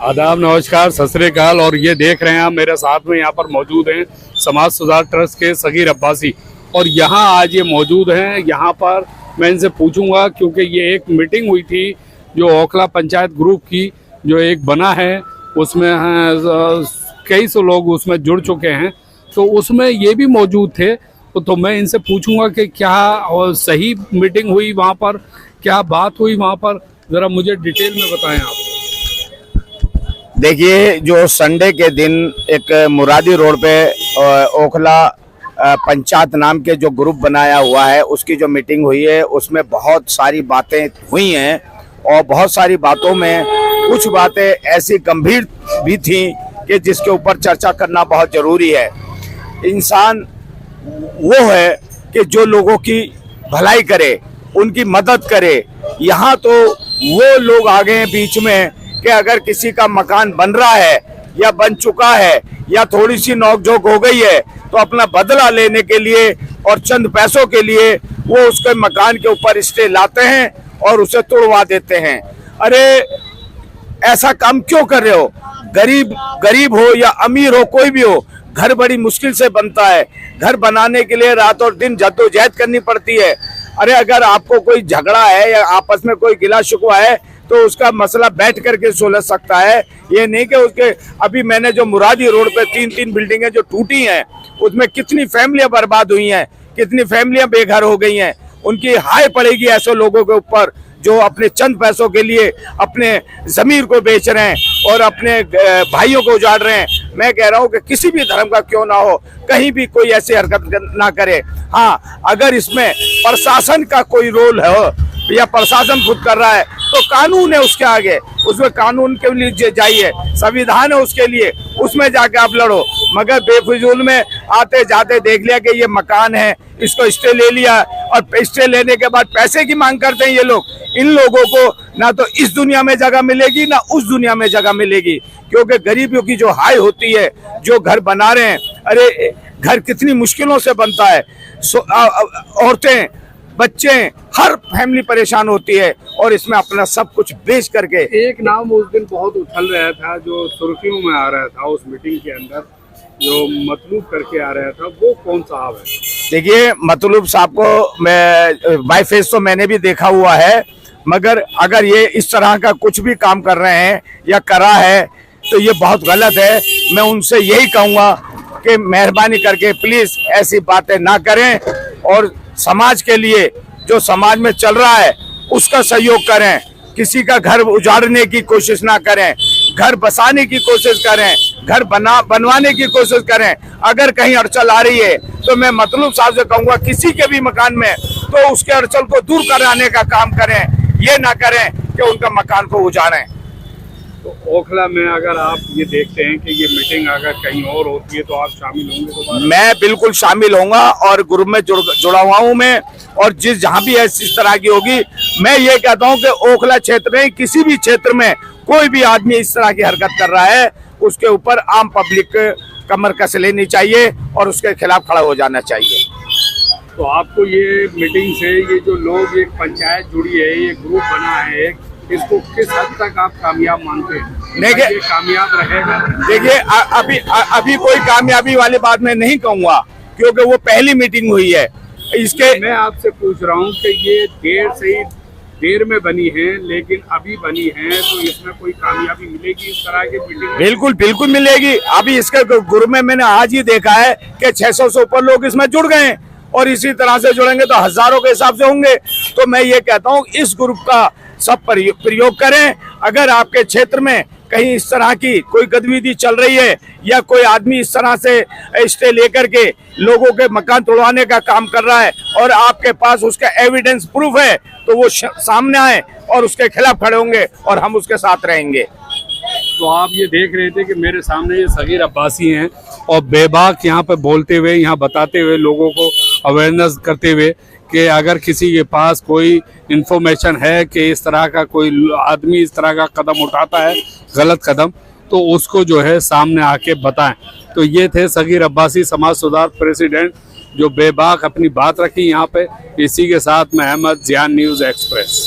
आदाब, नमस्कार, सत श्री अकाल। और ये देख रहे हैं आप मेरे साथ में यहाँ पर मौजूद हैं समाज सुधार ट्रस्ट के सगीर अब्बासी। और यहाँ आज ये मौजूद हैं। यहाँ पर मैं इनसे पूछूंगा, क्योंकि ये एक मीटिंग हुई थी जो ओखला पंचायत ग्रुप की जो एक बना है, उसमें कई सौ लोग उसमें जुड़ चुके हैं, तो उसमें ये भी मौजूद थे। तो मैं इनसे पूछूंगा कि क्या सही मीटिंग हुई वहाँ पर, क्या बात हुई वहाँ पर, ज़रा मुझे डिटेल में बताएं आप। देखिए, जो संडे के दिन एक मुरादी रोड पे ओखला पंचायत नाम के जो ग्रुप बनाया हुआ है, उसकी जो मीटिंग हुई है, उसमें बहुत सारी बातें हुई हैं। और बहुत सारी बातों में कुछ बातें ऐसी गंभीर भी थी कि जिसके ऊपर चर्चा करना बहुत ज़रूरी है। इंसान वो है कि जो लोगों की भलाई करे, उनकी मदद करे। यहाँ तो वो लोग आ गए हैं बीच में कि अगर किसी का मकान बन रहा है या बन चुका है या थोड़ी सी नोकझोंक हो गई है, तो अपना बदला लेने के लिए और चंद पैसों के लिए वो उसके मकान के ऊपर स्टे लाते हैं और उसे तोड़वा देते हैं। अरे, ऐसा काम क्यों कर रहे हो? गरीब हो या अमीर हो, कोई भी हो, घर बड़ी मुश्किल से बनता है। घर बनाने के लिए रात और दिन जद्दोजहद करनी पड़ती है। अरे, अगर आपको कोई झगड़ा है या आपस में कोई गिला शिकवा है, तो उसका मसला बैठ करके सुलझ सकता है। ये नहीं कि उसके अभी मैंने जो मुरादी रोड पे तीन बिल्डिंगें जो टूटी हैं, उसमें कितनी फैमिलियां बर्बाद हुई हैं, कितनी फैमिलियां बेघर हो गई हैं। उनकी हाय पड़ेगी ऐसे लोगों के ऊपर जो अपने चंद पैसों के लिए अपने ज़मीर को बेच रहे हैं और अपने भाइयों को उजाड़ रहे हैं। मैं कह रहा हूं कि किसी भी धर्म का क्यों ना हो, कहीं भी कोई ऐसी हरकत ना करे। हाँ, अगर इसमें प्रशासन का कोई रोल है या प्रशासन खुद कर रहा है, तो कानून है उसके आगे, उसमें कानून के लिए जाइए, संविधान है उसके लिए, उसमें जाके आप लड़ो। मगर बेफिजूल में आते जाते देख लिया कि ये मकान है, इसको स्टे ले लिया और स्टे लेने के बाद पैसे की मांग करते हैं ये लोग। इन लोगों को ना तो इस दुनिया में जगह मिलेगी ना उस दुनिया में जगह मिलेगी, क्योंकि गरीबियों की जो हाय होती है, जो घर बना रहे हैं, अरे घर कितनी मुश्किलों से बनता है। औरतें, बच्चे, हर फैमिली परेशान होती है और इसमें अपना सब कुछ बेच करके। एक नाम उस दिन बहुत उछल रहा था, जो सुर्खियों में आ रहा था उस मीटिंग के अंदर, जो मतलूब करके आ रहा था, वो कौन साहब है? देखिए, मतलूब साहब को मैं बाय फेस तो मैंने भी देखा हुआ है, मगर अगर ये इस तरह का कुछ भी काम कर रहे हैं या करा है तो ये बहुत गलत है। मैं उनसे यही कहूँगा कि मेहरबानी करके प्लीज़ ऐसी बातें ना करें और समाज के लिए, जो समाज में चल रहा है, उसका सहयोग करें। किसी का घर उजाड़ने की कोशिश ना करें, घर बसाने की कोशिश करें, घर बनवाने की कोशिश करें। अगर कहीं अड़चन आ रही है तो मैं मतलूब साहब से कहूँगा, किसी के भी मकान में, तो उसके अड़चन को दूर कराने का काम करें, ये ना करें कि उनका मकान को उजाड़ें। तो ओखला में अगर आप ये देखते हैं कि ये मीटिंग अगर कहीं और होती है तो आप शामिल होंगे दोबारा? मैं बिल्कुल शामिल होऊंगा और ग्रुप में जुड़ा हुआ हूँ मैं। और जहाँ भी इस तरह की होगी, मैं ये कहता हूँ कि ओखला क्षेत्र में, किसी भी क्षेत्र में कोई भी आदमी इस तरह की हरकत कर रहा है, उसके ऊपर आम पब्लिक कमर कस लेनी चाहिए और उसके खिलाफ खड़ा हो जाना चाहिए। तो आपको ये मीटिंग से ये जो लोग, एक पंचायत जुड़ी है, ये ग्रुप बना है, इसको किस हद तक आप कामयाब मानते हैं? देखिए, ये कामयाब रहेगा? देखिए, अभी कोई कामयाबी वाली बात मैं नहीं कहूँगा, क्योंकि वो पहली मीटिंग हुई है। इसके मैं आपसे पूछ रहा हूँ कि ये देर में बनी है, लेकिन अभी बनी है, तो इसमें कोई कामयाबी मिलेगी इस तरह की मीटिंग? बिल्कुल मिलेगी। अभी इसके ग्रुप में मैंने आज ही देखा है कि 600 से ऊपर लोग इसमें जुड़ गए हैं और इसी तरह से जुड़ेंगे तो हजारों के हिसाब से होंगे। तो मैं ये कहता हूँ, इस ग्रुप का सब प्रयोग करें। अगर आपके क्षेत्र में कहीं इस तरह की कोई गतिविधि चल रही है या कोई आदमी इस तरह से स्टे लेकर के लोगों के मकान तोड़वाने का काम कर रहा है और आपके पास उसका एविडेंस प्रूफ है, तो वो सामने आए और उसके खिलाफ खड़े होंगे और हम उसके साथ रहेंगे। तो आप ये देख रहे थे कि मेरे सामने ये सगीर अब्बासी हैं और बेबाक यहाँ पे बोलते हुए, यहाँ बताते हुए, लोगों को अवेयरनेस करते हुए कि अगर किसी के पास कोई इन्फॉर्मेशन है कि इस तरह का कोई आदमी इस तरह का कदम उठाता है, गलत कदम, तो उसको जो है सामने आके बताएं। तो ये थे सगीर अब्बासी, समाज सुधार प्रेसिडेंट, जो बेबाक अपनी बात रखी यहाँ पे। इसी के साथ मैं अहमद, जियान न्यूज़ एक्सप्रेस।